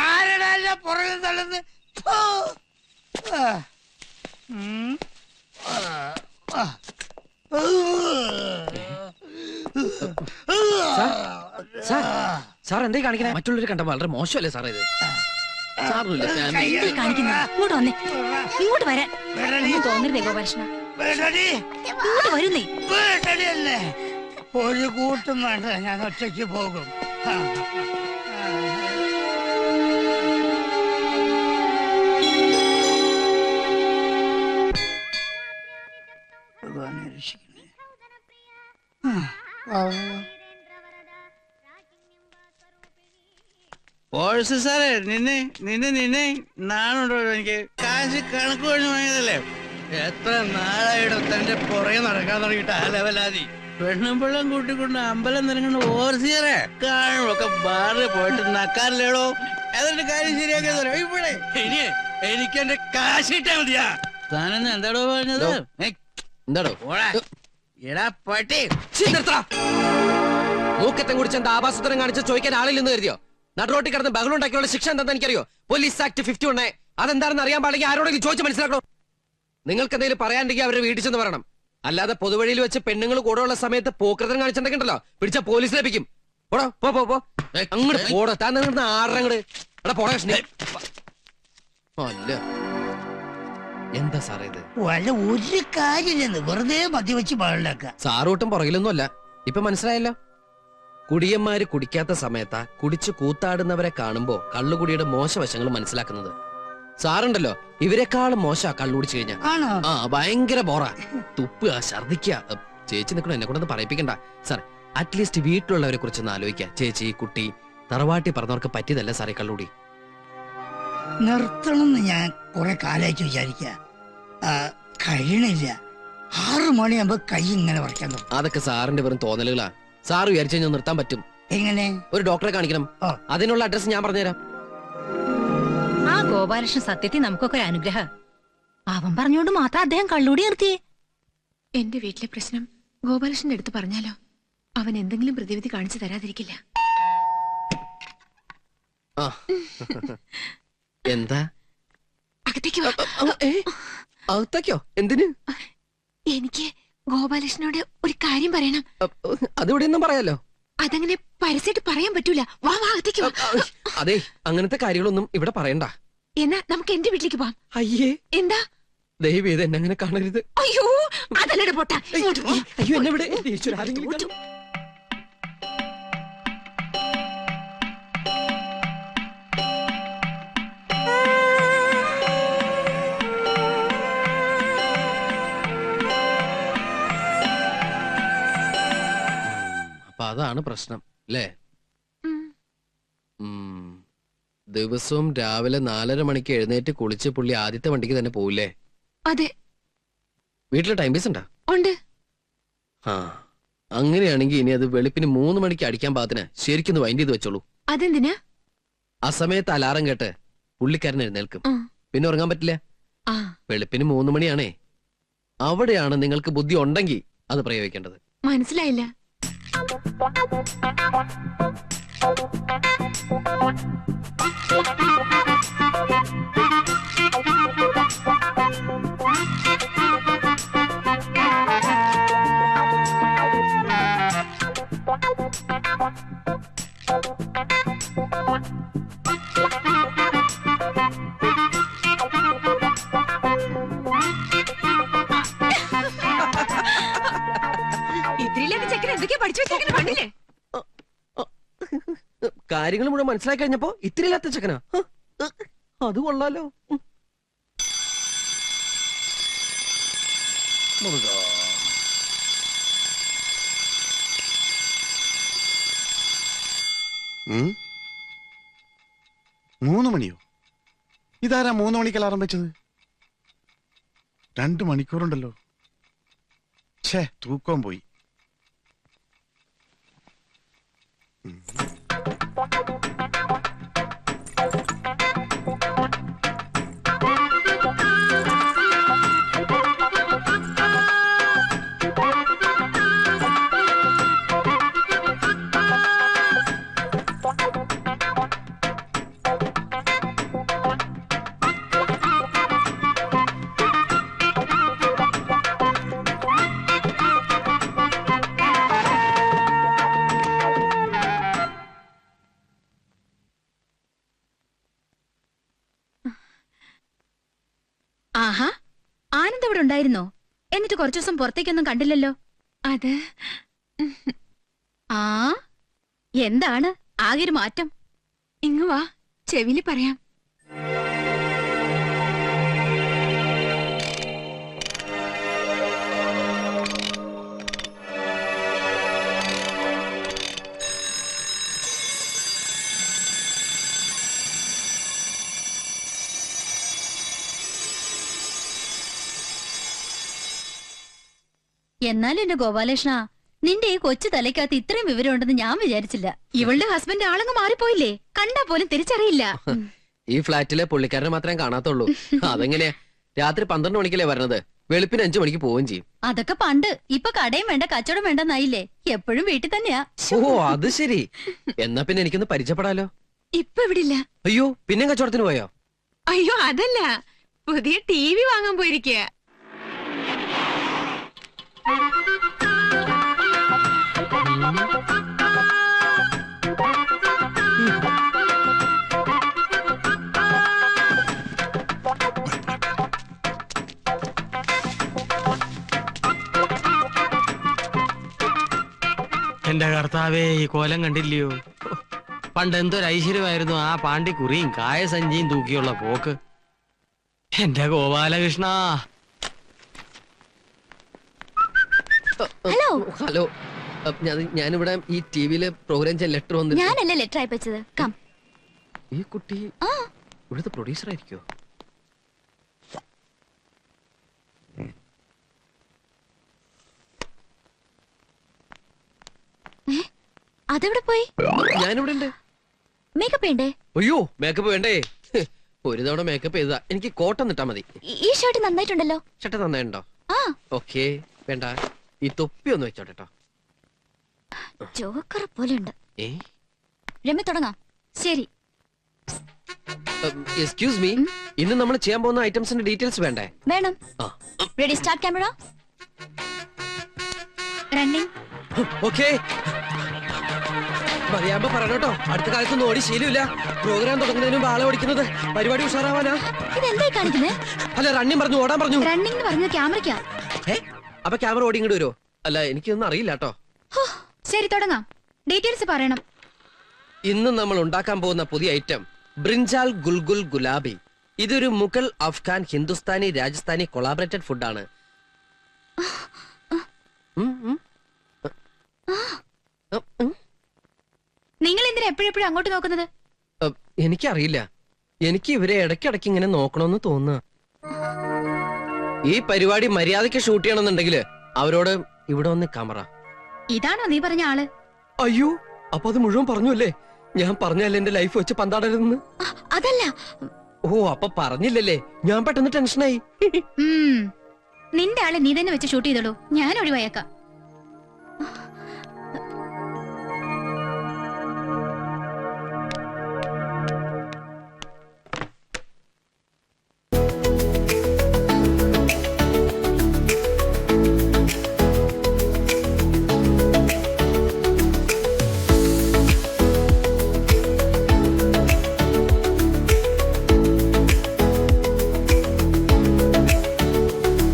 ആരടല്ല പുറകെ തള്ളുന്നത്. സാർ എന്തേ കാണിക്കണേ? മറ്റുള്ളവർ കണ്ട വളരെ മോശമല്ലേ സാറേ ഇത്? ഇങ്ങോട്ട് വന്നേ, ഇങ്ങോട്ട് വരാൻ തോന്നരുതേ ഗോപാലകൃഷ്ണ. ഇങ്ങോട്ട് വരുന്നേ. ഒരു കൂട്ടും വേണ്ട, ഞാൻ ഒറ്റയ്ക്ക് പോകും. സാറേ നിന്നെ നാണുണ്ടോ? എനിക്ക് കാശ് കണക്ക് കഴിഞ്ഞ് വാങ്ങിയതല്ലേ. എത്ര നാളായിടോ തന്റെ പുറകെ നടക്കാൻ തുടങ്ങിയിട്ട് ആ ലെവലാതി. പെണ്ണും പിള്ളം കൂട്ടിക്കൊണ്ട് അമ്പലം നിറങ്ങുന്ന ഓർസിയറെ കാണുമൊക്കെ ബാറിൽ പോയിട്ട് നക്കാറില്ലേടോ. എന്നിട്ട് കാര്യം ശരിയാക്കിയതല്ലോ ഇവിടെ. ഇനി എനിക്ക് എന്റെ കാശ് കിട്ടാ മതിയാ. താനെന്ന് എന്താടോ പറഞ്ഞത്? എന്താടോ എടാ പട്ടി, മൂക്കത്തെ കുടിച്ച് എന്താ ആഭാസത്തരം കാണിച്ച് ചോദിക്കാൻ ആളില്ലെന്ന് കരുതിയോ? നടുറോട്ടി കിടന്ന് ബഹളുണ്ടാക്കിയുള്ള ശിക്ഷ എന്താ എനിക്കറിയോ? Police act 51. അതെന്താണെന്ന് അറിയാൻ പാടില്ലെങ്കിൽ ആരോടെങ്കിലും ചോദിച്ച് മനസ്സിലാക്കണോ? നിങ്ങൾക്ക് എന്തെങ്കിലും പറയാണ്ടെങ്കിൽ അവരുടെ വീട്ടിൽ ചെന്ന് പറയണം. അല്ലാതെ പൊതുവഴിയിൽ വെച്ച് പെണ്ണുങ്ങൾ കൂടെ ഉള്ള സമയത്ത് പോക്കൃതം കാണിച്ചിട്ടുണ്ടല്ലോ, പിടിച്ച പോലീസ് ലഭിക്കും. പോടോ പോ അങ്ങോട്ട് പോടോ. താൻ നിങ്ങളുടെ ആറങ്ങട് എടാ പോടാ കൃഷ്ണ. അല്ല എന്താ സാറേ ഇത്? വല്ല ഒരു കാര്യമില്ലെന്ന് വെറുതെ മദ്യവെച്ച് പാടില്ലാക്ക. സാറൂട്ടും പുറകിലൊന്നും അല്ല. ഇപ്പൊ മനസ്സിലായല്ലോ. കുടിയന്മാര് കുടിക്കാത്ത സമയത്താ കുടിച്ചു കൂത്താടുന്നവരെ കാണുമ്പോ കള്ളുകുടിയുടെ മോശവശങ്ങൾ മനസ്സിലാക്കുന്നത്. സാറുണ്ടല്ലോ ഇവരെക്കാളും മോശ കള്ളുടിച്ചു കഴിഞ്ഞാ. ആ ഭയങ്കര ബോറാ. തുപ്പുക, ഛർദിക്കുക. ചേച്ചി നിൽക്കണം, എന്നെ കൊണ്ടൊന്നും പറയിപ്പിക്കണ്ട സാർ. അറ്റ്ലീസ്റ്റ് വീട്ടിലുള്ളവരെ കുറിച്ചൊന്ന് ആലോചിക്കുക. ചേച്ചി, കുട്ടി, തറവാട്ടി പറഞ്ഞവർക്ക് പറ്റിയതല്ല സാറേ കള്ളുടി. നിർത്തണമെന്ന് ഞാൻ കുറെ കാലായിട്ട് വിചാരിക്ക, കഴിയണില്ല. 6 മണിയാകുമ്പോ കൈ ഇങ്ങനെ വരയ്ക്കാൻ തുടങ്ങും. അതൊക്കെ സാറിന്റെ വെറും തോന്നലുകളാ. സാറ് വിചാരിച്ചു കഴിഞ്ഞാൽ നിർത്താൻ പറ്റും. എങ്ങനെ? ഒരു ഡോക്ടറെ കാണിക്കണം. അതിനുള്ള അഡ്രസ് ഞാൻ പറഞ്ഞുതരാം. ആ ഗോപാലകൃഷ്ണൻ സത്യത്തിൽ നമുക്കൊക്കെ ഒരു അനുഗ്രഹം. അവൻ പറഞ്ഞോണ്ട് മാത്രം അദ്ദേഹം കള്ളൂടി നിർത്തിയേ. എന്റെ വീട്ടിലെ പ്രശ്നം ഗോപാലകൃഷ്ണന്റെ അടുത്ത് പറഞ്ഞാലോ അവൻ എന്തെങ്കിലും പ്രതിവിധി കാണിച്ചു തരാതിരിക്കില്ല. എന്താ? അകത്തേക്ക് വാ. അകത്തേക്കോ? എന്തിന്? എനിക്ക് ഗോപാലകൃഷ്ണനോട് ഒരു കാര്യം പറയണം. അതിവിടെ ഒന്നും പറയാലോ. അതങ്ങനെ പരസ്യമായിട്ട് പറയാൻ പറ്റൂല. വാ വാ അകത്തേക്ക് വാ. അതെ, അങ്ങനത്തെ കാര്യങ്ങളൊന്നും ഇവിടെ പറയണ്ട. എന്നാ നമുക്ക് എന്റെ വീട്ടിലേക്ക് പോവാം. അയ്യേ, എന്താ? ദയവ് ചെയ്ത് എന്നെ അങ്ങനെ കാണരുത്. അയ്യോ അതല്ലട പൊട്ടാ. അയ്യോ എന്നെ ഇവിടെ ആരെങ്കിലും. അപ്പൊ അതാണ് പ്രശ്നം അല്ലേ? ദിവസവും രാവിലെ 4:30 മണിക്ക് എഴുന്നേറ്റ് കുളിച്ച് പുള്ളി ആദ്യത്തെ വണ്ടിക്ക് തന്നെ പോവില്ലേ? അതെ. വീട്ടില് ടൈം പീസ് ഉണ്ടാ? ഉണ്ട്. അങ്ങനെയാണെങ്കിൽ ഇനി അത് വെളുപ്പിന് 3 മണിക്ക് അടിക്കാൻ പാകത്തിന് ശരിക്കും വൈൻഡ് ചെയ്ത് വെച്ചോളൂ. അതെന്തിനാ? ആ സമയത്ത് അലാറം കേട്ട് പുള്ളിക്കാരൻ എഴുന്നേൽക്കും. പിന്നെ ഉറങ്ങാൻ പറ്റില്ല. വെളുപ്പിന് 3 മണിയാണേ. അവിടെയാണ് നിങ്ങൾക്ക് ബുദ്ധി ഉണ്ടെങ്കിൽ അത് പ്രയോഗിക്കേണ്ടത്. മനസ്സിലായില്ല. ഇതിലൊക്കെ ചെക്കൻ എന്തൊക്കെയാ പഠിച്ചു വെച്ചേക്കണ കണ്ടില്ലേ? കാര്യങ്ങൾ മുഴുവൻ മനസ്സിലാക്കി കഴിഞ്ഞപ്പോ ഇത്തിരി ഇല്ലാത്ത ചെക്കനാ. അത് കൊള്ളാലോ. മൂന്ന് മണിയോ? ഇതാരാ 3 മണിക്ക് അലാറം വെച്ചത്? 2 മണിക്കൂറുണ്ടല്ലോ. ഛേ, തൂക്കം പോയി. ഇവിടെ ഉണ്ടായിരുന്നോ? എന്നിട്ട് കുറച്ചു ദിവസം പുറത്തേക്കൊന്നും കണ്ടില്ലല്ലോ. അത് ആ എന്താണ് ആകെ ഒരു മാറ്റം? ഇങ്ങ് വാ, ചെവില് പറയാം. എന്നാലും എന്റെ ഗോപാലകൃഷ്ണ, നിന്റെ ഈ കൊച്ചു തലയ്ക്കകത്ത് ഇത്രയും വിവരം ഉണ്ടെന്ന് ഞാൻ വിചാരിച്ചില്ല. ഇവളുടെ ഹസ്ബൻഡ് ആളങ്ങ് മാറിപ്പോയില്ലേ, കണ്ടാ പോലും തിരിച്ചറിയില്ല. ഈ ഫ്ലാറ്റിലെ പുള്ളിക്കാരനെ മാത്രമേ കാണാത്തുള്ളൂ. അതെങ്ങനെയാ? രാത്രി 12 മണിക്കല്ലേ വരണത്, വെളുപ്പിന് 5 മണിക്ക് പോവുകയും ചെയ്യും. അതൊക്കെ പണ്ട്. ഇപ്പൊ കടയും വേണ്ട കച്ചവടം വേണ്ടെന്നായില്ലേ. എപ്പോഴും വീട്ടിൽ തന്നെയാ. ഓ അത് ശരി. എന്നാ പിന്നെ എനിക്കൊന്ന് പരിചയപ്പെടാലോ. ഇപ്പൊ ഇവിടില്ല. അയ്യോ, പിന്നെ കച്ചവടത്തിന് പോയോ? അയ്യോ അതല്ല, പുതിയ TV വാങ്ങാൻ പോയിരിക്കുക. എന്റെ കർത്താവേ, ഈ കോലം കണ്ടില്ലയോ? പണ്ട് എന്തൊരു ഐശ്വര്യമായിരുന്നു ആ പാണ്ടി കുറിയും കായസഞ്ചിയും തൂക്കിയുള്ള പോക്ക്. എന്റെ ഗോപാലകൃഷ്ണ. ഹലോ ഹലോ, ഞാനിവിടെ ഈ ടിവിയില് പ്രോഗ്രാം ചെയ്യാൻ ലെറ്റർ വന്നു. ഞാനല്ലേ ലെറ്റർ അയച്ചത്. കം. ഈ കുട്ടി ഇവിടുത്തെ പ്രൊഡ്യൂസർ ആയിരിക്കോ? അതെവിടെ പോയി? ഞാനിവിടെ ഉണ്ട്. മേക്കപ്പ് വേണ്ടേ? അയ്യോ, മേക്കപ്പ് വേണ്ടേ? ഒരു തവണ മേക്കപ്പ് ചെയ്താ എനിക്ക് കോട്ടം ഇട്ടാ മതി. ഈ ഷർട്ട് നന്നായിട്ടുണ്ടല്ലോ. ഷർട്ട് നന്നായിട്ടുണ്ടോ? ആ ഓക്കേ, വേണ്ട, ഈ തൊപ്പി ഒന്ന് വെച്ചോട്ടോ. ജോക്കർ പോലെ ഉണ്ട്. ഏ, രമ്യ തുടങ്ങാം. ശരി. എക്സ്ക്യൂസ് മീ, ഇന്ന് നമ്മൾ ചെയ്യാൻ പോകുന്ന ഐറ്റംസിന്റെ ഡീറ്റെയിൽസ് വേണ്ടേ? വേണം. ആ, ready, start camera. Running. Okay. മതിയാകുമ്പോ പറഞ്ഞോട്ടോ, അടുത്ത കാലത്തൊന്നും ഓടി ശീലമില്ല. പ്രോഗ്രാം തുടങ്ങുന്നതിന് മുമ്പ് ആളെ ഓടിക്കുന്നത് പരിപാടി ഉഷാറാവാനാ. ഇതെന്തായി കാണിക്കുന്നേ? അല്ല, റണ്ണിങ് പറഞ്ഞു, ഓടാൻ പറഞ്ഞു. റണ്ണിംഗ് എന്ന് പറഞ്ഞ ക്യാമറയ്ക്കാ. അപ്പൊ ക്യാമറ ഓടി ഇങ്ങോട്ട് വരുമോ? അല്ല, എനിക്കൊന്നും അറിയില്ല കേട്ടോ. ശരി, തുടങ്ങാം. ഡീറ്റെയിൽസ് പറയണം. ഇന്ന് നമ്മൾ ഉണ്ടാക്കാൻ പോകുന്ന പുതിയ ഐറ്റം ബ്രിഞ്ചാൽ ഗുൽഗുൽ ഗുലാബി. ഇതൊരു മുഗൾ, അഫ്ഗാൻ, ഹിന്ദുസ്ഥാനി, രാജസ്ഥാനി കൊളാബറേറ്റഡ് ഫുഡാണ്. നിങ്ങൾ എന്തിനാ എപ്പോഴെപ്പോഴും അങ്ങോട്ട് നോക്കുന്നത്? എനിക്കറിയില്ല, എനിക്ക് ഇവരെ ഇടയ്ക്കിടയ്ക്ക് ഇങ്ങനെ നോക്കണമെന്ന് തോന്നുക. ഈ പരിപാടി മര്യാദയ്ക്ക് ഷൂട്ട് ചെയ്യണമെന്നുണ്ടെങ്കിൽ അവരോട് ഇവിടെ ഒന്ന് ക്യാമറ. ഇതാണോ നീ പറഞ്ഞ ആള്? അയ്യോ, അപ്പൊ അത് മുഴുവൻ പറഞ്ഞു അല്ലേ? ഞാൻ പറഞ്ഞല്ലേ എന്റെ ലൈഫ് വെച്ച് പന്താടരുതെന്ന്. അതല്ല. ഓ, അപ്പൊ പറഞ്ഞില്ലല്ലേ? ഞാൻ പെട്ടെന്ന് ടെൻഷനായി. നിന്റെ ആളെ നീ തന്നെ വെച്ച് ഷൂട്ട് ചെയ്തോളൂ, ഞാൻ ഒഴിവായേക്കാം.